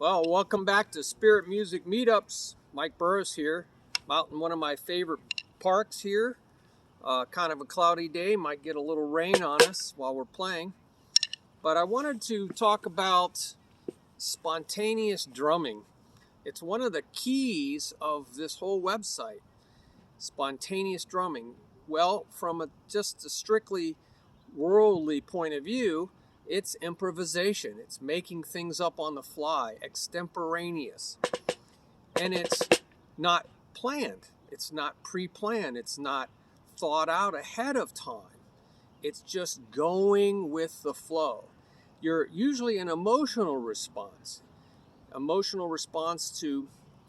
Well, welcome back to Spirit Music Meetups. Mike Burris here. I'm out in one of my favorite parks here. Kind of a cloudy day, might get a little rain on us while we're playing. But I wanted to talk about spontaneous drumming. It's one of the keys of this whole website, spontaneous drumming. Well, from just a strictly worldly point of view, it's improvisation. It's making things up on the fly, extemporaneous. And it's not planned. It's not pre-planned. It's not thought out ahead of time. It's just going with the flow. You're usually an emotional response to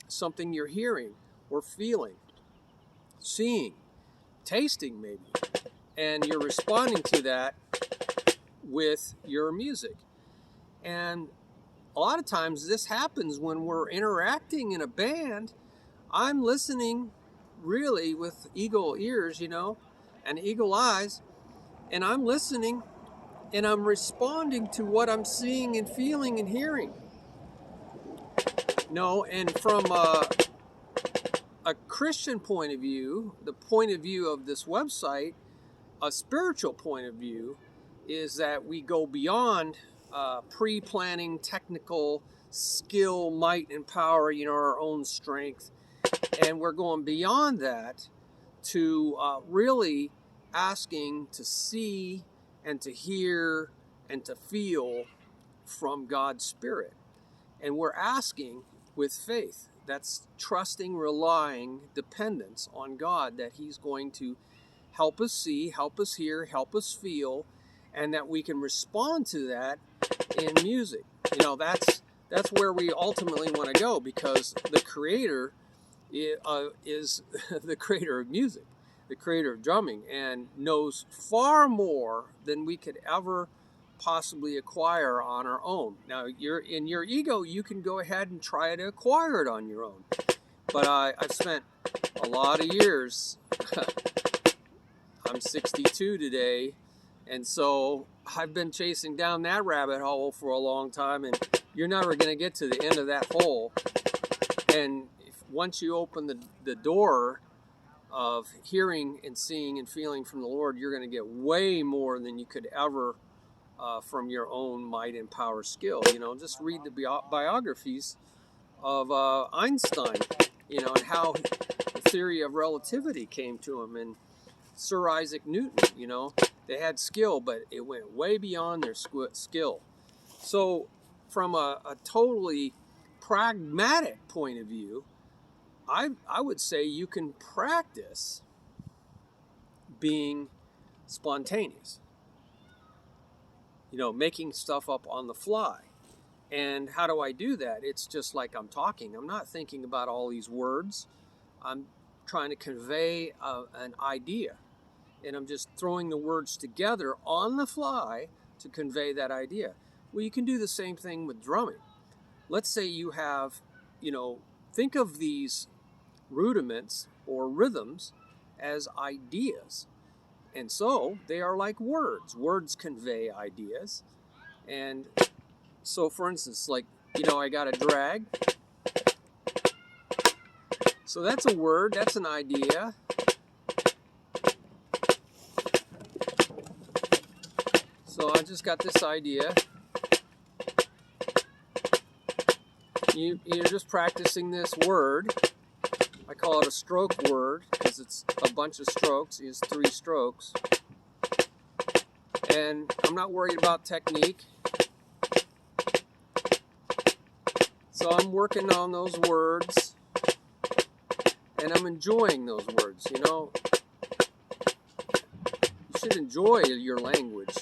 something you're hearing or feeling, seeing, tasting maybe. And you're responding to that with your music. And a lot of times this happens when we're interacting in a band. I'm listening really with eagle ears, and eagle eyes, and I'm listening and I'm responding to what I'm seeing and feeling and hearing. And from a Christian point of view, the point of view of this website, a spiritual point of view, is that we go beyond pre-planning, technical skill, might, and power, our own strength. And we're going beyond that to really asking to see and to hear and to feel from God's Spirit. And we're asking with faith. That's trusting, relying, dependence on God that He's going to help us see, help us hear, help us feel, and that we can respond to that in music. That's where we ultimately want to go, because the Creator is the creator of music, the creator of drumming, and knows far more than we could ever possibly acquire on our own. Now, in your ego, you can go ahead and try to acquire it on your own. But I've spent a lot of years. I'm 62 today, and so I've been chasing down that rabbit hole for a long time, and you're never going to get to the end of that hole. And once you open the door of hearing and seeing and feeling from the Lord, you're going to get way more than you could ever from your own might and power skill. Just read the biographies of Einstein, and how the theory of relativity came to him, and Sir Isaac Newton. They had skill, but it went way beyond their skill. So from a totally pragmatic point of view, I would say you can practice being spontaneous, making stuff up on the fly. And how do I do that? It's just like I'm talking. I'm not thinking about all these words. I'm trying to convey an idea. And I'm just throwing the words together on the fly to convey that idea. Well, you can do the same thing with drumming. Let's say you have, think of these rudiments or rhythms as ideas. And so they are like words. Words convey ideas. And so, for instance, I got a drag. So that's a word, that's an idea. So I just got this idea. You're just practicing this word. I call it a stroke word because it's a bunch of strokes. It's 3 strokes. And I'm not worried about technique. So I'm working on those words. And I'm enjoying those words, You should enjoy your language.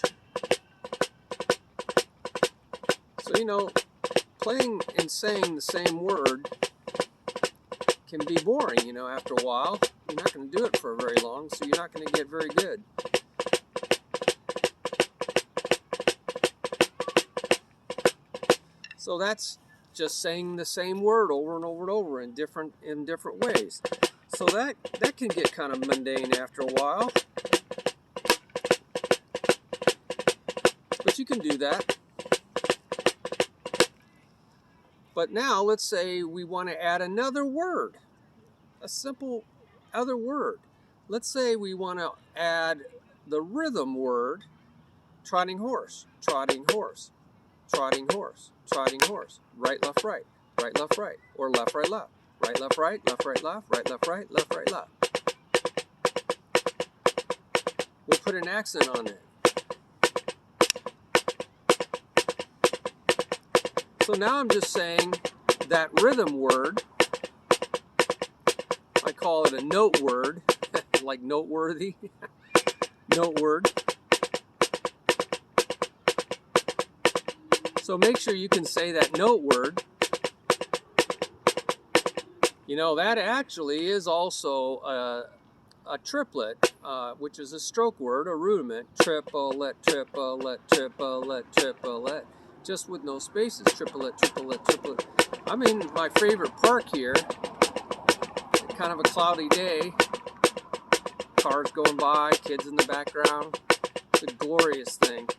So, playing and saying the same word can be boring, after a while. You're not going to do it for very long, so you're not going to get very good. So that's just saying the same word over and over and over in different ways. So that can get kind of mundane after a while. But you can do that. But now let's say we want to add another word, a simple other word. Let's say we want to add the rhythm word, trotting horse, trotting horse, trotting horse, trotting horse, right, left, right, or left, right, left, right, left, right, left, right, left, right, left, right, left, right, left. We'll put an accent on it. So now I'm just saying that rhythm word, I call it a note word, like noteworthy, note word. So make sure you can say that note word. You know, that actually is also a triplet, which is a stroke word, a rudiment. Triplet, triplet, triplet, triplet. Just with no spaces. Triplet, triplet, triplet. I'm in my favorite park here. Kind of a cloudy day. Cars going by, kids in the background. It's a glorious thing.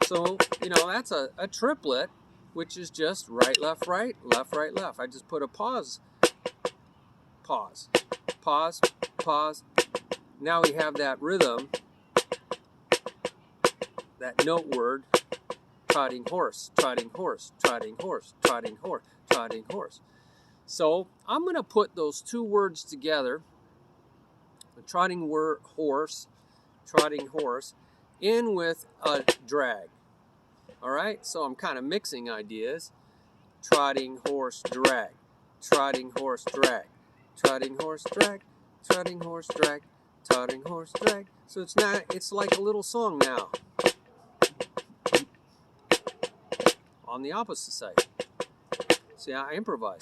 So, you know, that's a triplet, which is just right, left, left, right, left. I just put a pause. Pause. Pause. Pause. Now we have that rhythm, that note word, trotting horse, trotting horse, trotting horse, trotting horse, trotting horse. So I'm going to put those two words together, the trotting horse, in with a drag. All right, so I'm kind of mixing ideas. Trotting horse drag, trotting horse drag, trotting horse drag, trotting horse drag, trotting horse drag. So it's like a little song now. On the opposite side. See, I improvise.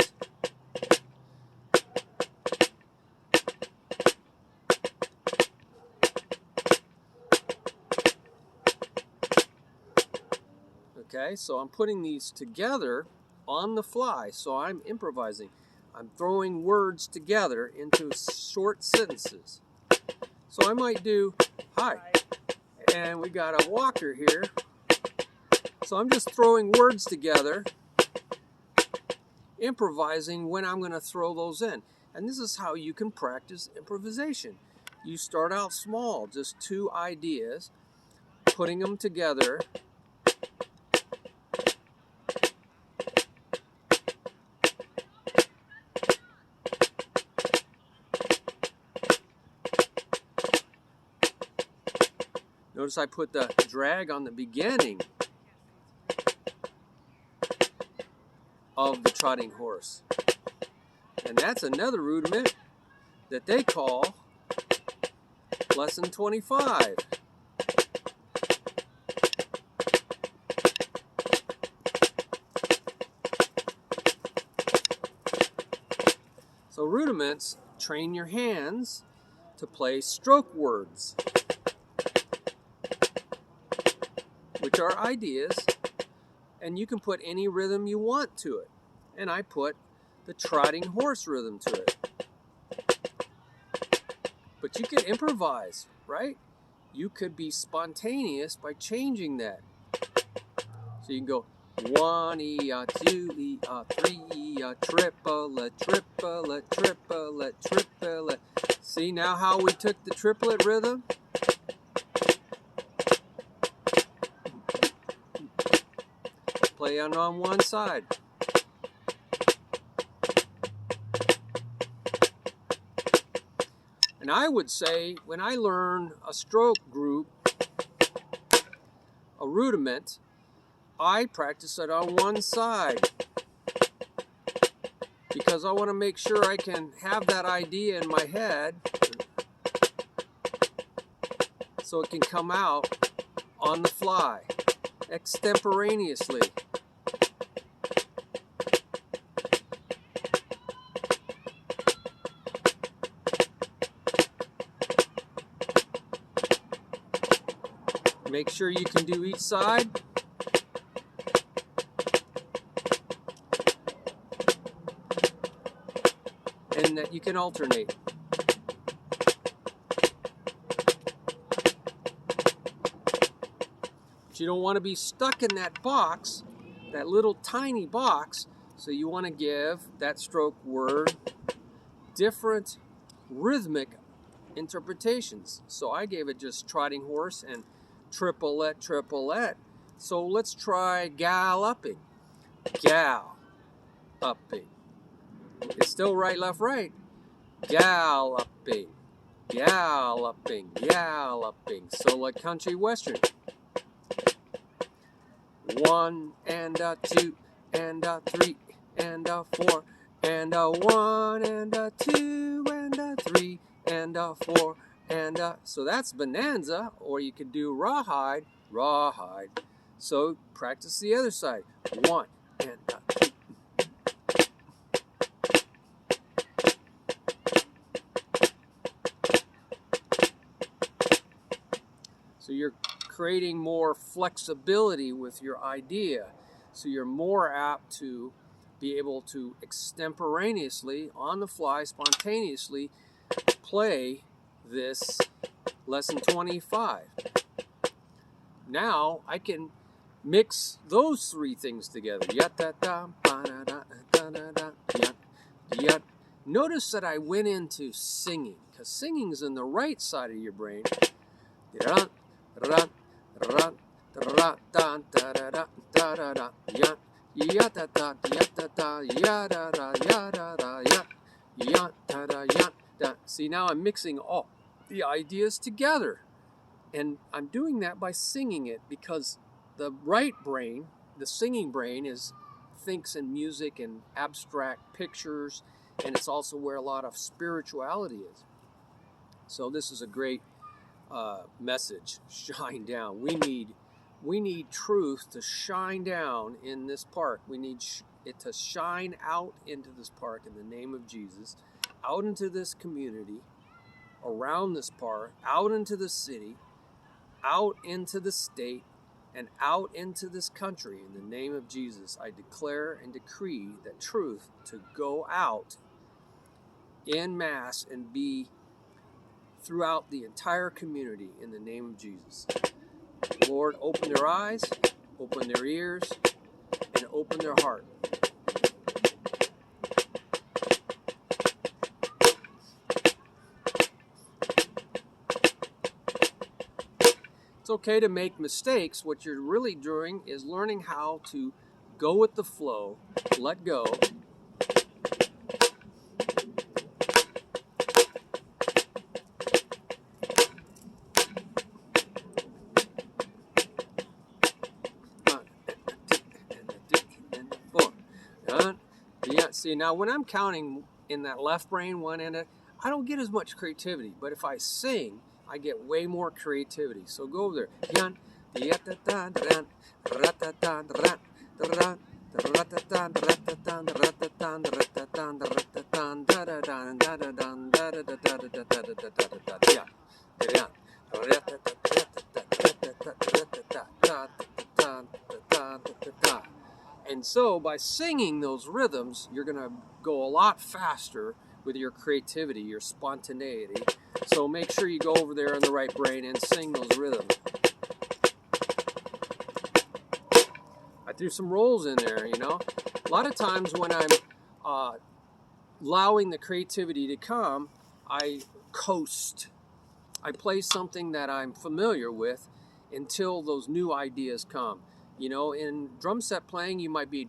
Okay, so I'm putting these together on the fly, so I'm improvising. I'm throwing words together into short sentences. So I might do, hi, and we got a walker here. So I'm just throwing words together, improvising when I'm going to throw those in. And this is how you can practice improvisation. You start out small, just two ideas, putting them together. Notice I put the drag on the beginning of the trotting horse. And that's another rudiment that they call lesson 25. So rudiments train your hands to play stroke words, which are ideas, and you can put any rhythm you want to it. And I put the trotting horse rhythm to it. But you can improvise, right? You could be spontaneous by changing that. So you can go 1 2 3 triplet, triplet, triplet, triplet. See now how we took the triplet rhythm? Play on one side. And I would say when I learn a stroke group, a rudiment, I practice it on one side because I want to make sure I can have that idea in my head so it can come out on the fly, extemporaneously. Make sure you can do each side. And that you can alternate. But you don't want to be stuck in that box that little tiny box. So you want to give that stroke word different rhythmic interpretations. So I gave it just trotting horse and triplet, triplet. So let's try galloping. Galloping. It's still right, left, right. Galloping. Galloping. Galloping. So like country western. 1 and a 2 and a 3 and a 4 and a 1 and a 2 and a 3 and a 4 and a... So that's bonanza, or you could do rawhide, rawhide. So practice the other side. 1 and a 2. So you're creating more flexibility with your idea. So you're more apt to be able to extemporaneously, on the fly, spontaneously play this lesson 25. Now I can mix those three things together. Notice that I went into singing, because singing is in the right side of your brain. See, now I'm mixing all the ideas together, and I'm doing that by singing it, because the right brain, the singing brain, thinks in music and abstract pictures, and it's also where a lot of spirituality is. So this is a great message. Shine down. We need truth to shine down in this park. We need it to shine out into this park in the name of Jesus, out into this community, around this park, out into the city, out into the state, and out into this country. In the name of Jesus, I declare and decree that truth to go out en masse and be throughout the entire community in the name of Jesus. Lord, open their eyes, open their ears, and open their heart. It's okay to make mistakes. What you're really doing is learning how to go with the flow, let go, see, now when I'm counting in that left brain, one end, I don't get as much creativity. But if I sing, I get way more creativity. So go over there. And so by singing those rhythms, you're going to go a lot faster with your creativity, your spontaneity. So make sure you go over there in the right brain and sing those rhythms. I threw some rolls in there, you know. A lot of times when I'm allowing the creativity to come, I coast. I play something that I'm familiar with until those new ideas come. You know, in drum set playing, you might be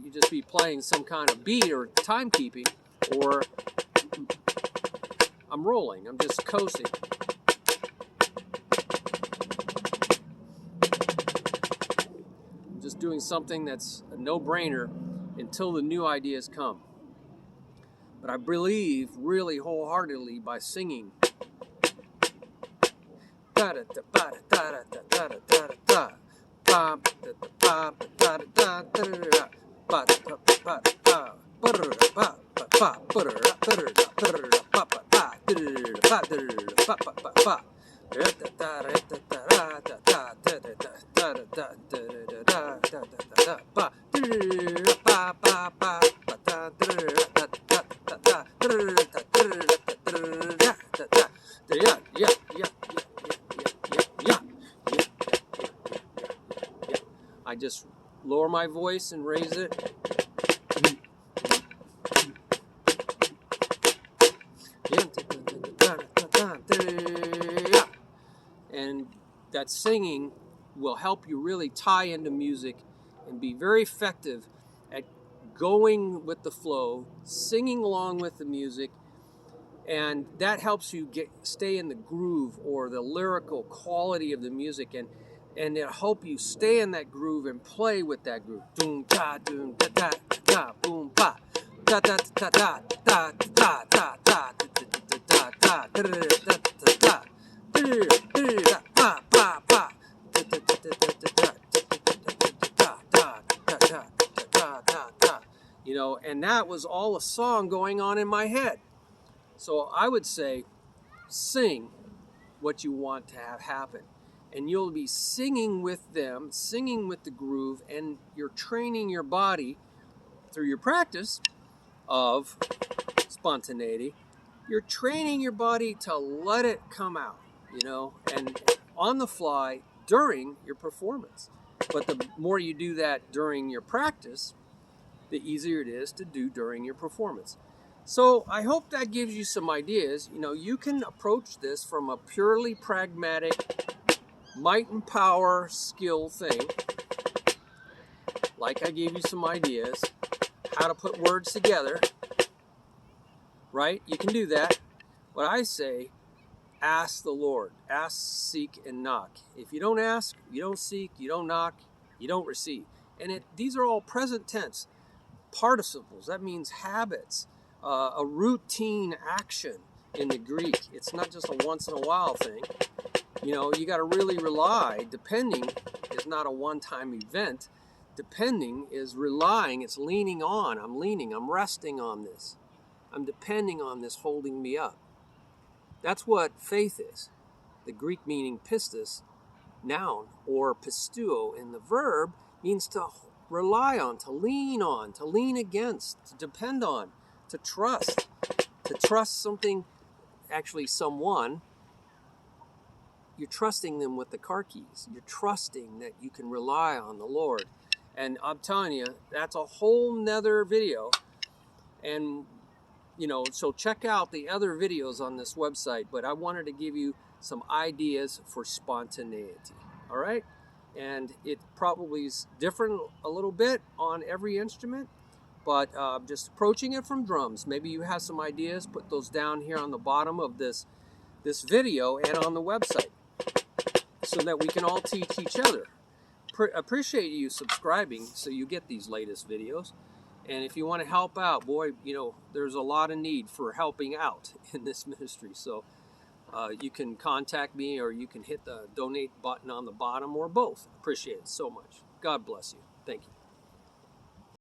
you just be playing some kind of beat or timekeeping, or I'm rolling, I'm just coasting. I'm just doing something that's a no-brainer until the new ideas come. But I believe really wholeheartedly by singing. I just lower my voice and raise it. And that singing will help you really tie into music and be very effective at going with the flow, singing along with the music, and that helps you stay in the groove or the lyrical quality of the music, and it'll help you stay in that groove and play with that groove. Doom da doom da da da boom ba da da da da da da da da da da da you know, and that was all a song going on in my head. So I would say, sing what you want to have happen. And you'll be singing with them, singing with the groove, and you're training your body through your practice of spontaneity. You're training your body to let it come out, you know, and on the fly during your performance. But the more you do that during your practice, the easier it is to do during your performance. So I hope that gives you some ideas. You know, you can approach this from a purely pragmatic might and power skill thing. Like I gave you some ideas, how to put words together, right? You can do that. What I say, ask the Lord. Ask, seek, and knock. If you don't ask, you don't seek, you don't knock, you don't receive. And these are all present tense participles. That means habits, a routine action in the Greek. It's not just a once in a while thing. You know, you got to really rely. Depending is not a one-time event. Depending is relying. It's leaning on. I'm leaning. I'm resting on this. I'm depending on this holding me up. That's what faith is. The Greek meaning pistis, noun, or pistuo in the verb means to rely on, to lean against, to depend on, to trust something, actually someone. You're trusting them with the car keys. You're trusting that you can rely on the Lord. And I'm telling you, that's a whole nother video. And, you know, so check out the other videos on this website. But I wanted to give you some ideas for spontaneity. All right? And it probably is different a little bit on every instrument. But just approaching it from drums. Maybe you have some ideas. Put those down here on the bottom of this video and on the website, so that we can all teach each other. Appreciate you subscribing so you get these latest videos. And if you want to help out, boy, you know, there's a lot of need for helping out in this ministry. So you can contact me, or you can hit the donate button on the bottom, or both. Appreciate it so much. God bless you. Thank you.